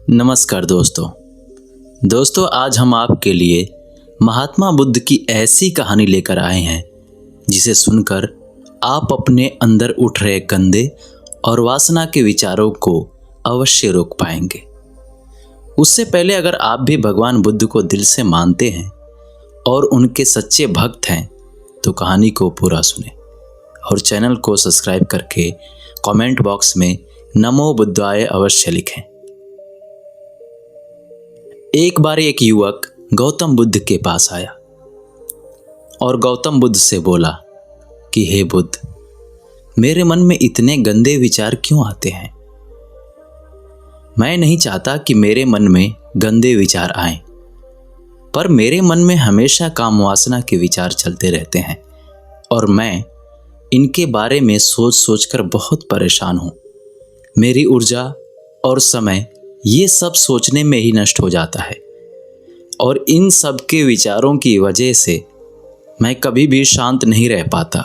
नमस्कार दोस्तों आज हम आपके लिए महात्मा बुद्ध की ऐसी कहानी लेकर आए हैं जिसे सुनकर आप अपने अंदर उठ रहे गंदे और वासना के विचारों को अवश्य रोक पाएंगे। उससे पहले अगर आप भी भगवान बुद्ध को दिल से मानते हैं और उनके सच्चे भक्त हैं तो कहानी को पूरा सुने और चैनल को सब्सक्राइब करके कमेंट बॉक्स में नमो बुद्धाय अवश्य लिखें। एक बार एक युवक गौतम बुद्ध के पास आया और गौतम बुद्ध से बोला कि हे बुद्ध, मेरे मन में इतने गंदे विचार क्यों आते हैं। मैं नहीं चाहता कि मेरे मन में गंदे विचार आएं, पर मेरे मन में हमेशा काम वासना के विचार चलते रहते हैं और मैं इनके बारे में सोच सोचकर बहुत परेशान हूँ। मेरी ऊर्जा और समय ये सब सोचने में ही नष्ट हो जाता है और इन सब के विचारों की वजह से मैं कभी भी शांत नहीं रह पाता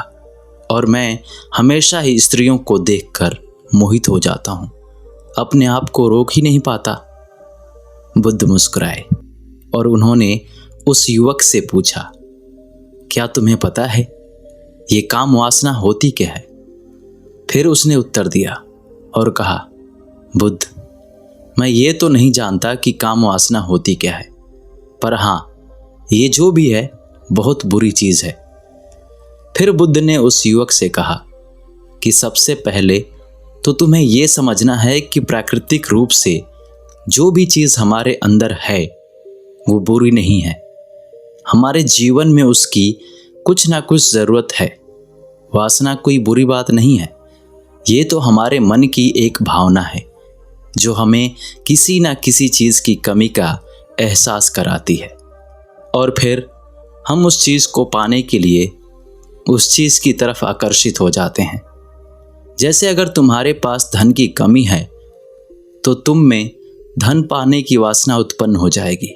और मैं हमेशा ही स्त्रियों को देखकर मोहित हो जाता हूँ, अपने आप को रोक ही नहीं पाता। बुद्ध मुस्कुराए और उन्होंने उस युवक से पूछा, क्या तुम्हें पता है ये काम वासना होती क्या है? फिर उसने उत्तर दिया और कहा, बुद्ध, मैं ये तो नहीं जानता कि काम वासना होती क्या है, पर हाँ, ये जो भी है बहुत बुरी चीज़ है। फिर बुद्ध ने उस युवक से कहा कि सबसे पहले तो तुम्हें ये समझना है कि प्राकृतिक रूप से जो भी चीज़ हमारे अंदर है वो बुरी नहीं है। हमारे जीवन में उसकी कुछ ना कुछ ज़रूरत है। वासना कोई बुरी बात नहीं है, ये तो हमारे मन की एक भावना है जो हमें किसी ना किसी चीज़ की कमी का एहसास कराती है और फिर हम उस चीज़ को पाने के लिए उस चीज़ की तरफ आकर्षित हो जाते हैं। जैसे अगर तुम्हारे पास धन की कमी है तो तुम में धन पाने की वासना उत्पन्न हो जाएगी।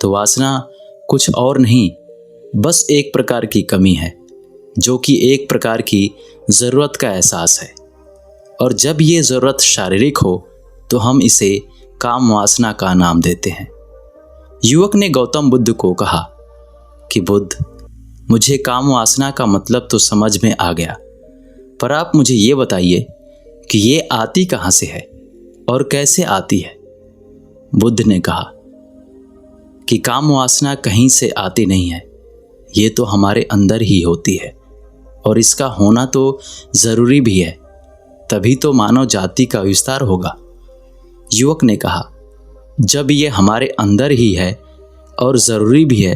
तो वासना कुछ और नहीं, बस एक प्रकार की कमी है जो कि एक प्रकार की ज़रूरत का एहसास है और जब ये ज़रूरत शारीरिक हो तो हम इसे काम वासना का नाम देते हैं। युवक ने गौतम बुद्ध को कहा कि बुद्ध, मुझे काम वासना का मतलब तो समझ में आ गया, पर आप मुझे ये बताइए कि ये आती कहाँ से है और कैसे आती है। बुद्ध ने कहा कि काम वासना कहीं से आती नहीं है, ये तो हमारे अंदर ही होती है और इसका होना तो ज़रूरी भी है, तभी तो मानव जाति का विस्तार होगा। युवक ने कहा, जब ये हमारे अंदर ही है और ज़रूरी भी है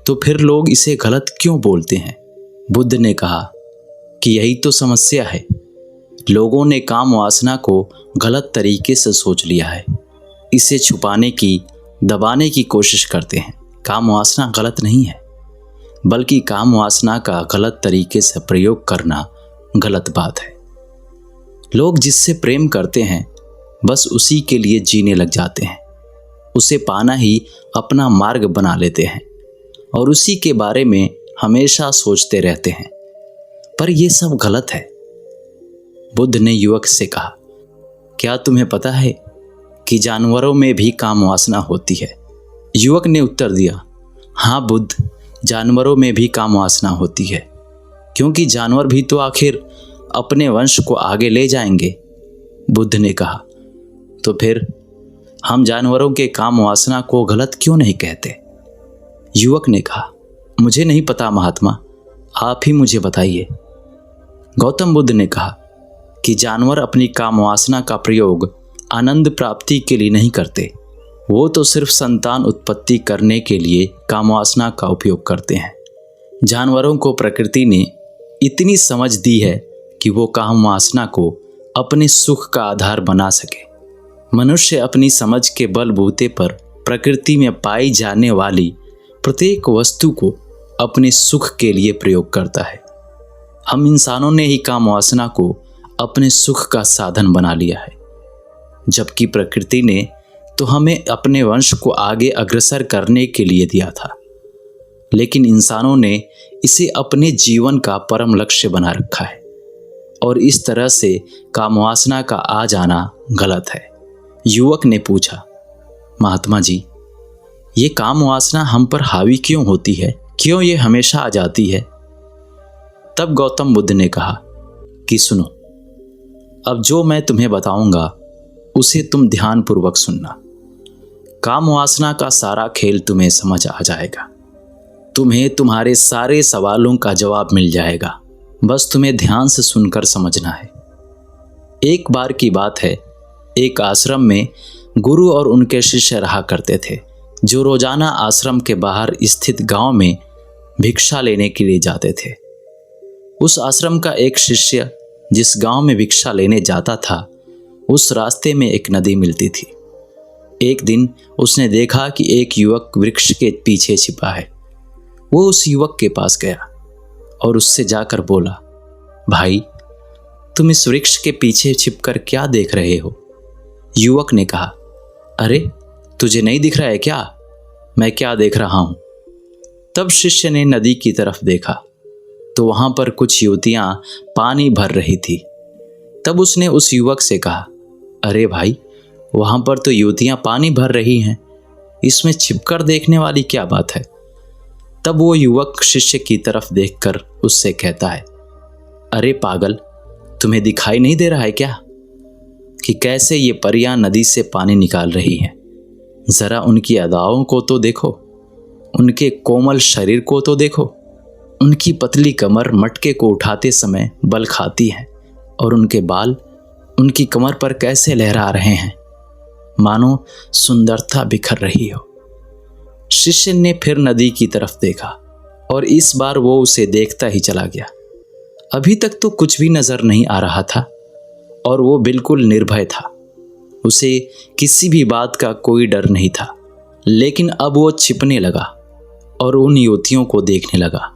तो फिर लोग इसे गलत क्यों बोलते हैं। बुद्ध ने कहा कि यही तो समस्या है, लोगों ने काम वासना को गलत तरीके से सोच लिया है, इसे छुपाने की, दबाने की कोशिश करते हैं। काम वासना गलत नहीं है, बल्कि काम वासना का गलत तरीके से प्रयोग करना गलत बात है। लोग जिससे प्रेम करते हैं बस उसी के लिए जीने लग जाते हैं, उसे पाना ही अपना मार्ग बना लेते हैं और उसी के बारे में हमेशा सोचते रहते हैं, पर यह सब गलत है। बुद्ध ने युवक से कहा, क्या तुम्हें पता है कि जानवरों में भी काम वासना होती है? युवक ने उत्तर दिया, हाँ बुद्ध, जानवरों में भी काम वासना होती है, क्योंकि जानवर भी तो आखिर अपने वंश को आगे ले जाएंगे। बुद्ध ने कहा, तो फिर हम जानवरों के काम वासना को गलत क्यों नहीं कहते? युवक ने कहा, मुझे नहीं पता महात्मा, आप ही मुझे बताइए। गौतम बुद्ध ने कहा कि जानवर अपनी काम वासना का प्रयोग आनंद प्राप्ति के लिए नहीं करते, वो तो सिर्फ संतान उत्पत्ति करने के लिए काम वासना का उपयोग करते हैं। जानवरों को प्रकृति ने इतनी समझ दी है कि वो काम वासना को अपने सुख का आधार बना सके। मनुष्य अपनी समझ के बलबूते पर प्रकृति में पाई जाने वाली प्रत्येक वस्तु को अपने सुख के लिए प्रयोग करता है। हम इंसानों ने ही काम वासना को अपने सुख का साधन बना लिया है, जबकि प्रकृति ने तो हमें अपने वंश को आगे अग्रसर करने के लिए दिया था, लेकिन इंसानों ने इसे अपने जीवन का परम लक्ष्य बना रखा है और इस तरह से काम वासना का आ जाना गलत है। युवक ने पूछा, महात्मा जी, ये काम वासना हम पर हावी क्यों होती है? क्यों ये हमेशा आ जाती है? तब गौतम बुद्ध ने कहा कि सुनो, अब जो मैं तुम्हें बताऊंगा उसे तुम ध्यानपूर्वक सुनना। काम वासना का सारा खेल तुम्हें समझ आ जाएगा। तुम्हें तुम्हारे सारे सवालों का जवाब मिल जाएगा। बस तुम्हें ध्यान से सुनकर समझना है। एक बार की बात है, एक आश्रम में गुरु और उनके शिष्य रहा करते थे, जो रोजाना आश्रम के बाहर स्थित गांव में भिक्षा लेने के लिए जाते थे। उस आश्रम का एक शिष्य जिस गांव में भिक्षा लेने जाता था, उस रास्ते में एक नदी मिलती थी। एक दिन उसने देखा कि एक युवक वृक्ष के पीछे छिपा है। वो उस युवक के पास गया और उससे जाकर बोला, भाई, तुम इस वृक्ष के पीछे छिपकर क्या देख रहे हो? युवक ने कहा, अरे, तुझे नहीं दिख रहा है क्या? मैं क्या देख रहा हूं? तब शिष्य ने नदी की तरफ देखा तो वहां पर कुछ युवतियां पानी भर रही थी। तब उसने उस युवक से कहा, अरे भाई, वहां पर तो युवतियां पानी भर रही हैं, इसमें छिपकर देखने वाली क्या बात है? तब वो युवक शिष्य की तरफ देखकर उससे कहता है, अरे पागल, तुम्हें दिखाई नहीं दे रहा है क्या कि कैसे ये परियां नदी से पानी निकाल रही हैं? जरा उनकी अदाओं को तो देखो, उनके कोमल शरीर को तो देखो। उनकी पतली कमर मटके को उठाते समय बल खाती है और उनके बाल उनकी कमर पर कैसे लहरा रहे हैं, मानो सुंदरता बिखर रही हो। शिष्य ने फिर नदी की तरफ देखा और इस बार वो उसे देखता ही चला गया। अभी तक तो कुछ भी नजर नहीं आ रहा था और वो बिल्कुल निर्भय था। उसे किसी भी बात का कोई डर नहीं था। लेकिन अब वो छिपने लगा और उन युवतियों को देखने लगा।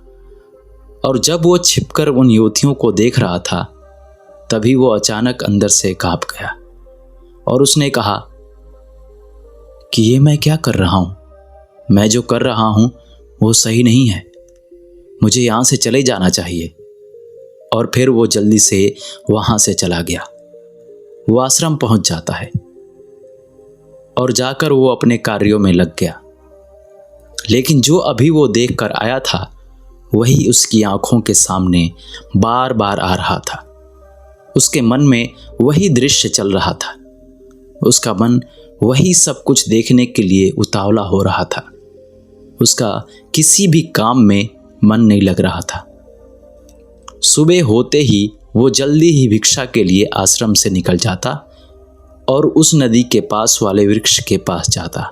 और जब वो छिपकर उन युवतियों को देख रहा था, तभी वो अचानक अंदर से कांप गया और उसने कहा कि ये मैं क्या कर रहा हूं? मैं जो कर रहा हूं वो सही नहीं है। मुझे यहां से चले जाना चाहिए। और फिर वो जल्दी से वहां से चला गया। वो आश्रम पहुंच जाता है और जाकर वो अपने कार्यों में लग गया। लेकिन जो अभी वो देख कर आया था, वही उसकी आंखों के सामने बार बार आ रहा था। उसके मन में वही दृश्य चल रहा था। उसका मन वही सब कुछ देखने के लिए उतावला हो रहा था। उसका किसी भी काम में मन नहीं लग रहा था। सुबह होते ही वो जल्दी ही भिक्षा के लिए आश्रम से निकल जाता और उस नदी के पास वाले वृक्ष के पास जाता,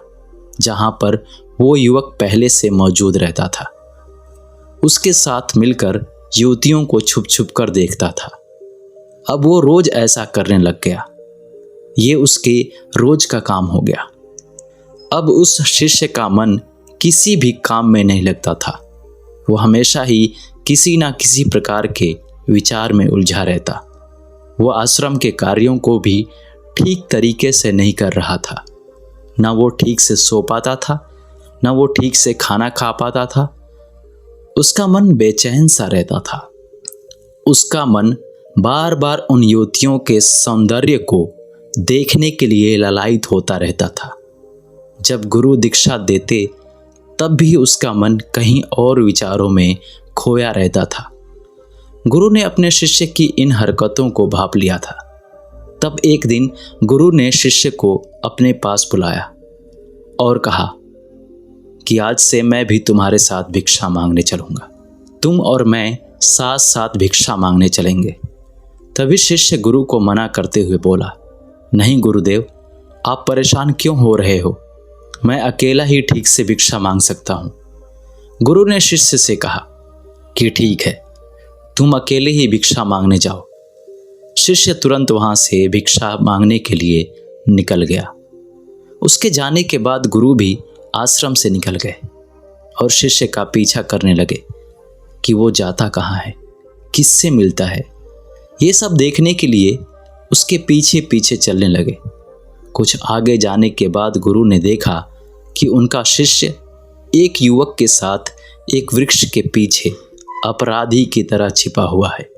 जहां पर वो युवक पहले से मौजूद रहता था। उसके साथ मिलकर युवतियों को छुप छुप कर देखता था। अब वो रोज ऐसा करने लग गया। ये उसके रोज का काम हो गया। अब उस शिष्य का मन किसी भी काम में नहीं लगता था। वो हमेशा ही किसी ना किसी प्रकार के विचार में उलझा रहता। वो आश्रम के कार्यों को भी ठीक तरीके से नहीं कर रहा था। ना वो ठीक से सो पाता था, ना वो ठीक से खाना खा पाता था। उसका मन बेचैन सा रहता था। उसका मन बार बार उन युवतियों के सौंदर्य को देखने के लिए ललायित होता रहता था। जब गुरु दीक्षा देते, तब भी उसका मन कहीं और विचारों में खोया रहता था। गुरु ने अपने शिष्य की इन हरकतों को भांप लिया था। तब एक दिन गुरु ने शिष्य को अपने पास बुलाया और कहा कि आज से मैं भी तुम्हारे साथ भिक्षा मांगने चलूंगा। तुम और मैं साथ साथ भिक्षा मांगने चलेंगे। तभी शिष्य गुरु को मना करते हुए बोला, नहीं गुरुदेव, आप परेशान क्यों हो रहे हो? मैं अकेला ही ठीक से भिक्षा मांग सकता हूँ। गुरु ने शिष्य से कहा कि ठीक है, तुम अकेले ही भिक्षा मांगने जाओ। शिष्य तुरंत वहां से भिक्षा मांगने के लिए निकल गया। उसके जाने के बाद गुरु भी आश्रम से निकल गए और शिष्य का पीछा करने लगे कि वो जाता कहाँ है, किससे मिलता है। ये सब देखने के लिए उसके पीछे पीछे चलने लगे। कुछ आगे जाने के बाद गुरु ने देखा कि उनका शिष्य एक युवक के साथ एक वृक्ष के पीछे अपराधी की तरह छिपा हुआ है।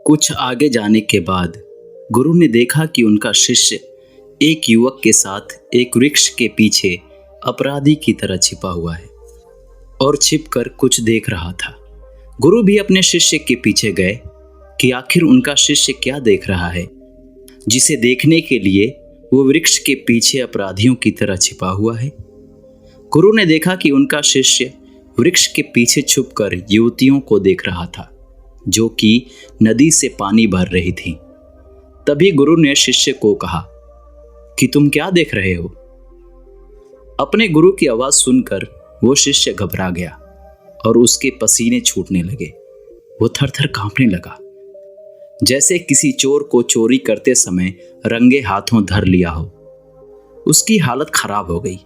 कुछ आगे जाने के बाद गुरु ने देखा कि उनका शिष्य एक युवक के साथ एक वृक्ष के पीछे अपराधी की तरह छिपा हुआ है और छिपकर कुछ देख रहा था। गुरु भी अपने शिष्य के पीछे गए कि आखिर उनका शिष्य क्या देख रहा है, जिसे देखने के लिए वो वृक्ष के पीछे अपराधियों की तरह छिपा हुआ है। गुरु ने देखा कि उनका शिष्य वृक्ष के पीछे छुपकर युवतियों को देख रहा था, जो कि नदी से पानी भर रही थी। तभी गुरु ने शिष्य को कहा कि तुम क्या देख रहे हो? अपने गुरु की आवाज सुनकर वो शिष्य घबरा गया और उसके पसीने छूटने लगे। वो थर-थर कांपने लगा, जैसे किसी चोर को चोरी करते समय रंगे हाथों धर लिया हो। उसकी हालत खराब हो गई।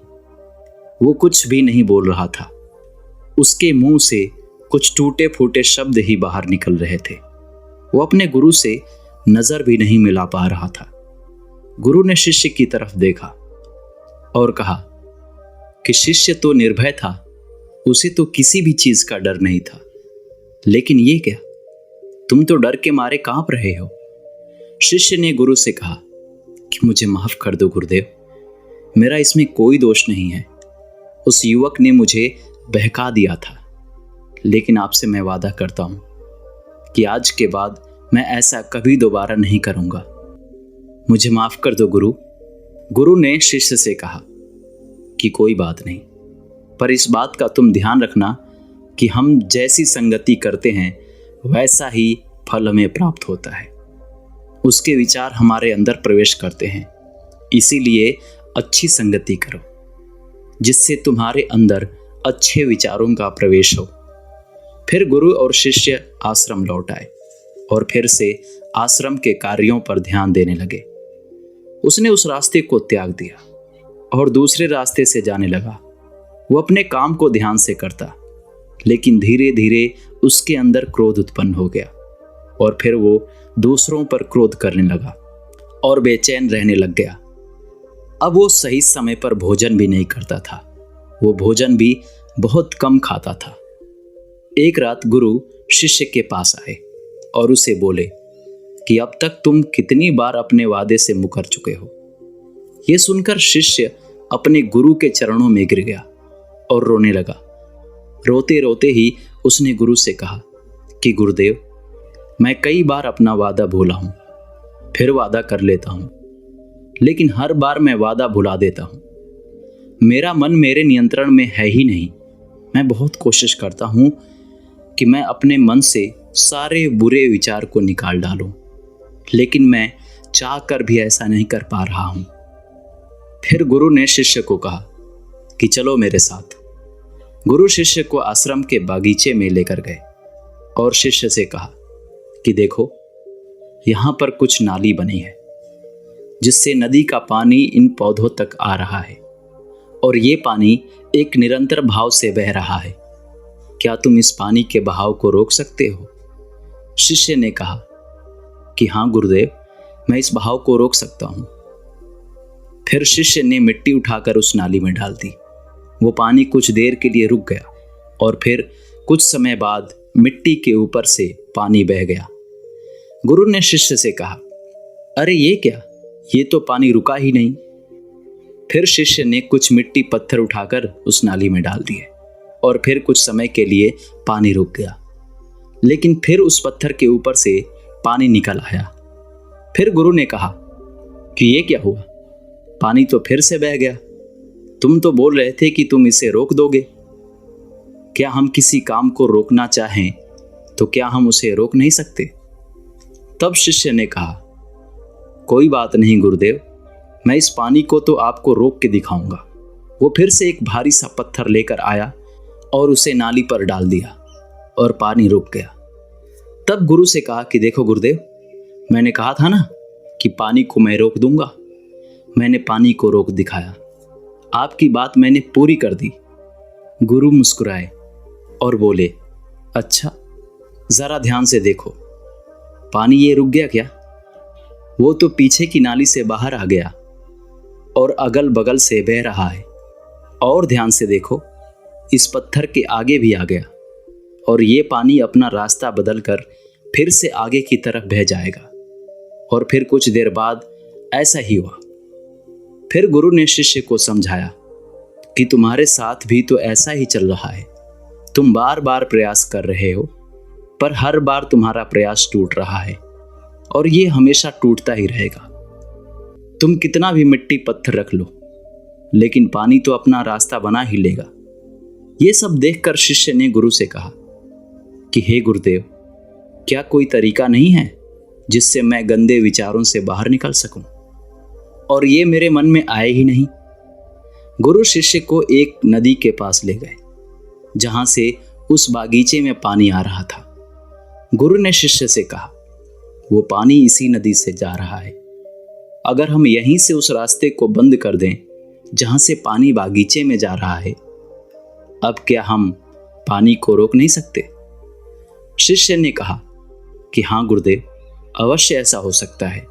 वो कुछ भी नहीं बोल रहा था। उसके मुंह से कुछ टूटे फूटे शब्द ही बाहर निकल रहे थे। वो अपने गुरु से नजर भी नहीं मिला पा रहा था। गुरु ने शिष्य की तरफ देखा और कहा कि शिष्य तो निर्भय था, उसे तो किसी भी चीज का डर नहीं था, लेकिन ये क्या, तुम तो डर के मारे कांप रहे हो। शिष्य ने गुरु से कहा कि मुझे माफ कर दो गुरुदेव, मेरा इसमें कोई दोष नहीं है। उस युवक ने मुझे बहका दिया था, लेकिन आपसे मैं वादा करता हूं कि आज के बाद मैं ऐसा कभी दोबारा नहीं करूंगा। मुझे माफ कर दो गुरु। गुरु ने शिष्य से कहा कि कोई बात नहीं, पर इस बात का तुम ध्यान रखना कि हम जैसी संगति करते हैं वैसा ही फल हमें प्राप्त होता है। उसके विचार हमारे अंदर प्रवेश करते हैं, इसीलिए अच्छी संगति करो जिससे तुम्हारे अंदर अच्छे विचारों का प्रवेश हो। फिर गुरु और शिष्य आश्रम लौट आए और फिर से आश्रम के कार्यों पर ध्यान देने लगे। उसने उस रास्ते को त्याग दिया और दूसरे रास्ते से जाने लगा। वो अपने काम को ध्यान से करता, लेकिन धीरे धीरे उसके अंदर क्रोध उत्पन्न हो गया और फिर वो दूसरों पर क्रोध करने लगा और बेचैन रहने लग गया। अब वो सही समय पर भोजन भी नहीं करता था। वो भोजन भी बहुत कम खाता था। एक रात गुरु शिष्य के पास आए और उसे बोले कि अब तक तुम कितनी बार अपने वादे से मुकर चुके हो। ये सुनकर शिष्य अपने गुरु के चरणों में गिर गया और रोने लगा। रोते रोते ही उसने गुरु से कहा कि गुरुदेव, मैं कई बार अपना वादा भूला हूं, फिर वादा कर लेता हूं, लेकिन हर बार मैं वादा भुला देता हूं। मेरा मन मेरे नियंत्रण में है ही नहीं। मैं बहुत कोशिश करता हूं कि मैं अपने मन से सारे बुरे विचार को निकाल डालूं, लेकिन मैं चाह कर भी ऐसा नहीं कर पा रहा हूं। फिर गुरु ने शिष्य को कहा कि चलो मेरे साथ। गुरु शिष्य को आश्रम के बागीचे में लेकर गए और शिष्य से कहा कि देखो, यहाँ पर कुछ नाली बनी है जिससे नदी का पानी इन पौधों तक आ रहा है और ये पानी एक निरंतर भाव से बह रहा है। क्या तुम इस पानी के बहाव को रोक सकते हो? शिष्य ने कहा कि हाँ गुरुदेव, मैं इस बहाव को रोक सकता हूँ। फिर शिष्य ने मिट्टी उठाकर उस नाली में डाल दी। वो पानी कुछ देर के लिए रुक गया और फिर कुछ समय बाद मिट्टी के ऊपर से पानी बह गया। गुरु ने शिष्य से कहा, अरे ये क्या, ये तो पानी रुका ही नहीं। फिर शिष्य ने कुछ मिट्टी पत्थर उठाकर उस नाली में डाल दिए और फिर कुछ समय के लिए पानी रुक गया, लेकिन फिर उस पत्थर के ऊपर से पानी निकल आया। फिर गुरु ने कहा कि ये क्या हुआ, पानी तो फिर से बह गया। तुम तो बोल रहे थे कि तुम इसे रोक दोगे। क्या हम किसी काम को रोकना चाहें तो क्या हम उसे रोक नहीं सकते? तब शिष्य ने कहा, कोई बात नहीं गुरुदेव, मैं इस पानी को तो आपको रोक के दिखाऊंगा। वो फिर से एक भारी सा पत्थर लेकर आया और उसे नाली पर डाल दिया और पानी रुक गया। तब गुरु से कहा कि देखो गुरुदेव, मैंने कहा था ना कि पानी को मैं रोक दूंगा। मैंने पानी को रोक दिखाया, आपकी बात मैंने पूरी कर दी। गुरु मुस्कुराए और बोले, अच्छा, जरा ध्यान से देखो, पानी ये रुक गया क्या? वो तो पीछे की नाली से बाहर आ गया और अगल बगल से बह रहा है। और ध्यान से देखो, इस पत्थर के आगे भी आ गया और ये पानी अपना रास्ता बदलकर फिर से आगे की तरफ बह जाएगा और फिर कुछ देर बाद ऐसा ही हुआ। फिर गुरु ने शिष्य को समझाया कि तुम्हारे साथ भी तो ऐसा ही चल रहा है। तुम बार बार प्रयास कर रहे हो, पर हर बार तुम्हारा प्रयास टूट रहा है और ये हमेशा टूटता ही रहेगा। तुम कितना भी मिट्टी पत्थर रख लो, लेकिन पानी तो अपना रास्ता बना ही लेगा। ये सब देखकर शिष्य ने गुरु से कहा कि हे गुरुदेव, क्या कोई तरीका नहीं है जिससे मैं गंदे विचारों से बाहर निकल सकूं? और ये मेरे मन में आए ही नहीं। गुरु शिष्य को एक नदी के पास ले गए, जहां से उस बागीचे में पानी आ रहा था। गुरु ने शिष्य से कहा, वो पानी इसी नदी से जा रहा है। अगर हम यहीं से उस रास्ते को बंद कर दें जहां से पानी बागीचे में जा रहा है, अब क्या हम पानी को रोक नहीं सकते? शिष्य ने कहा कि हाँ गुरुदेव, अवश्य ऐसा हो सकता है।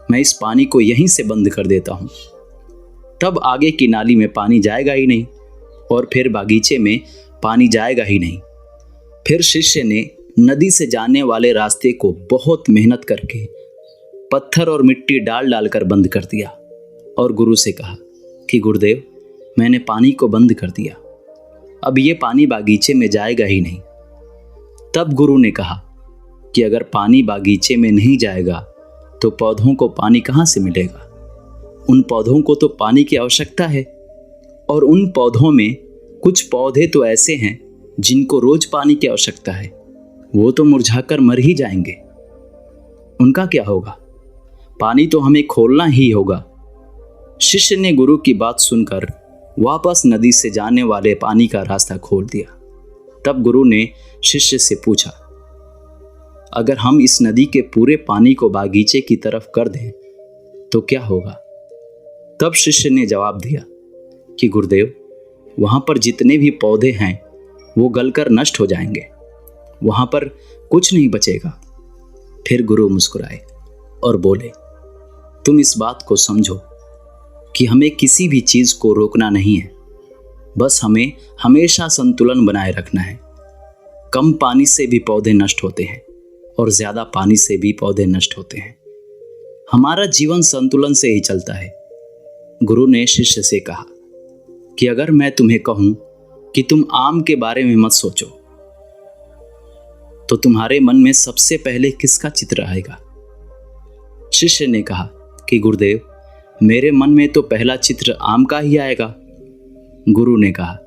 मैं इस पानी को यहीं से बंद कर देता हूं। तब आगे की नाली में पानी जाएगा ही नहीं और फिर बागीचे में पानी जाएगा ही नहीं। फिर शिष्य ने नदी से जाने वाले रास्ते को बहुत मेहनत करके पत्थर और मिट्टी डाल डालकर बंद कर दिया और गुरु से कहा कि गुरुदेव, मैंने पानी को बंद कर दिया, अब ये पानी बागीचे में जाएगा ही नहीं। तब गुरु ने कहा कि अगर पानी बागीचे में नहीं जाएगा तो पौधों को पानी कहाँ से मिलेगा? उन पौधों को तो पानी की आवश्यकता है, और उन पौधों में कुछ पौधे तो ऐसे हैं जिनको रोज पानी की आवश्यकता है। वो तो मुरझाकर मर ही जाएंगे, उनका क्या होगा? पानी तो हमें खोलना ही होगा। शिष्य ने गुरु की बात सुनकर वापस नदी से जाने वाले पानी का रास्ता खोल दिया। तब गुरु ने शिष्य से पूछा, अगर हम इस नदी के पूरे पानी को बागीचे की तरफ कर दें तो क्या होगा? तब शिष्य ने जवाब दिया कि गुरुदेव, वहां पर जितने भी पौधे हैं वो गलकर नष्ट हो जाएंगे, वहां पर कुछ नहीं बचेगा। फिर गुरु मुस्कुराए और बोले, तुम इस बात को समझो कि हमें किसी भी चीज को रोकना नहीं है, बस हमें हमेशा संतुलन बनाए रखना है। कम पानी से भी पौधे नष्ट होते हैं और ज्यादा पानी से भी पौधे नष्ट होते हैं। हमारा जीवन संतुलन से ही चलता है। गुरु ने शिष्य से कहा कि अगर मैं तुम्हें कहूं कि तुम आम के बारे में मत सोचो, तो तुम्हारे मन में सबसे पहले किसका चित्र आएगा? शिष्य ने कहा कि गुरुदेव, मेरे मन में तो पहला चित्र आम का ही आएगा। गुरु ने कहा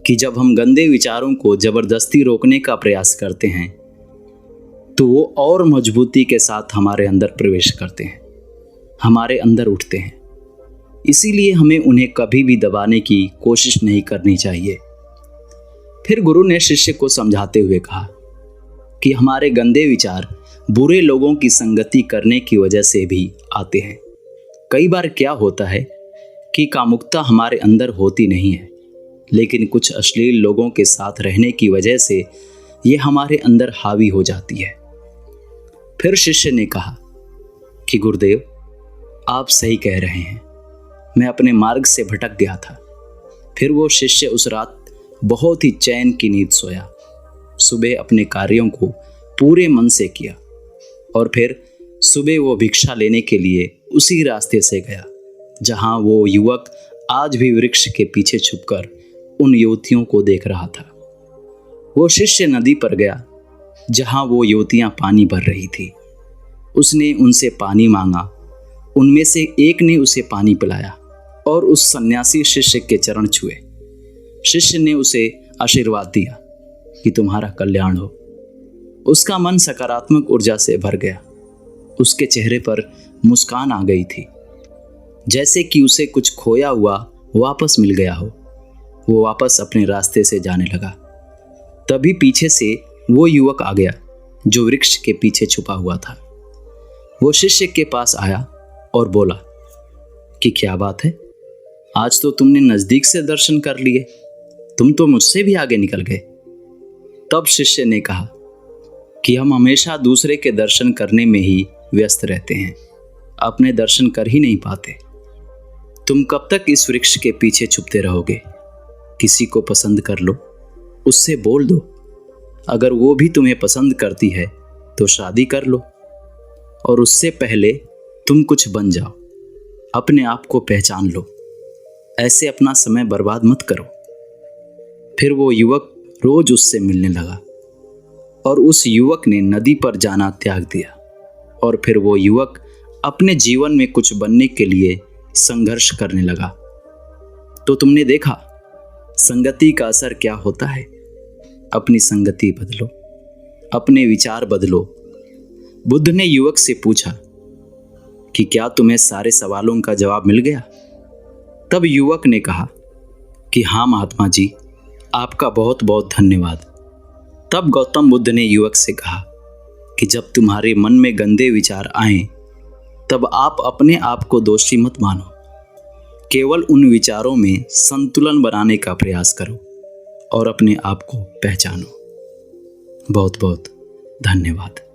कि जब हम गंदे विचारों को जबरदस्ती रोकने का प्रयास करते हैं तो वो और मजबूती के साथ हमारे अंदर प्रवेश करते हैं, हमारे अंदर उठते हैं। इसीलिए हमें उन्हें कभी भी दबाने की कोशिश नहीं करनी चाहिए। फिर गुरु ने शिष्य को समझाते हुए कहा कि हमारे गंदे विचार बुरे लोगों की संगति करने की वजह से भी आते हैं। कई बार क्या होता है कि कामुकता हमारे अंदर होती नहीं है, लेकिन कुछ अश्लील लोगों के साथ रहने की वजह से ये हमारे अंदर हावी हो जाती है। फिर शिष्य ने कहा कि गुरुदेव, आप सही कह रहे हैं, मैं अपने मार्ग से भटक गया था। फिर वो शिष्य उस रात बहुत ही चैन की नींद सोया। सुबह अपने कार्यों को पूरे मन से किया और फिर सुबह वो भिक्षा लेने के लिए उसी रास्ते से गया जहां वो युवक आज भी वृक्ष के पीछे छुपकर उन युवतियों को देख रहा था। वो शिष्य नदी पर गया जहां वो युवतियां पानी भर रही थी। उसने उनसे पानी मांगा। उनमें से एक ने उसे पानी पिलाया और उस सन्यासी शिष्य के चरण छुए। शिष्य ने उसे आशीर्वाद दिया कि तुम्हारा कल्याण हो। उसका मन सकारात्मक ऊर्जा से भर गया। उसके चेहरे पर मुस्कान आ गई थी, जैसे कि उसे कुछ खोया हुआ वापस मिल गया हो। वो वापस अपने रास्ते से जाने लगा। तभी पीछे से वो युवक आ गया जो वृक्ष के पीछे छुपा हुआ था। वो शिष्य के पास आया और बोला कि क्या बात है, आज तो तुमने नजदीक से दर्शन कर लिए, तुम तो मुझसे भी आगे निकल गए। तब शिष्य ने कहा कि हम हमेशा दूसरे के दर्शन करने में ही व्यस्त रहते हैं, अपने दर्शन कर ही नहीं पाते। तुम कब तक इस वृक्ष के पीछे छुपते रहोगे? किसी को पसंद कर लो, उससे बोल दो। अगर वो भी तुम्हें पसंद करती है तो शादी कर लो और उससे पहले तुम कुछ बन जाओ, अपने आप को पहचान लो। ऐसे अपना समय बर्बाद मत करो। फिर वो युवक रोज उससे मिलने लगा और उस युवक ने नदी पर जाना त्याग दिया। और फिर वो युवक अपने जीवन में कुछ बनने के लिए संघर्ष करने लगा। तो तुमने देखा संगति का असर क्या होता है। अपनी संगति बदलो, अपने विचार बदलो। बुद्ध ने युवक से पूछा कि क्या तुम्हें सारे सवालों का जवाब मिल गया? तब युवक ने कहा कि हाँ महात्मा जी, आपका बहुत बहुत धन्यवाद। तब गौतम बुद्ध ने युवक से कहा कि जब तुम्हारे मन में गंदे विचार आएं, तब आप अपने आप को दोषी मत मानो। केवल उन विचारों में संतुलन बनाने का प्रयास करो और अपने आप को पहचानो। बहुत बहुत धन्यवाद।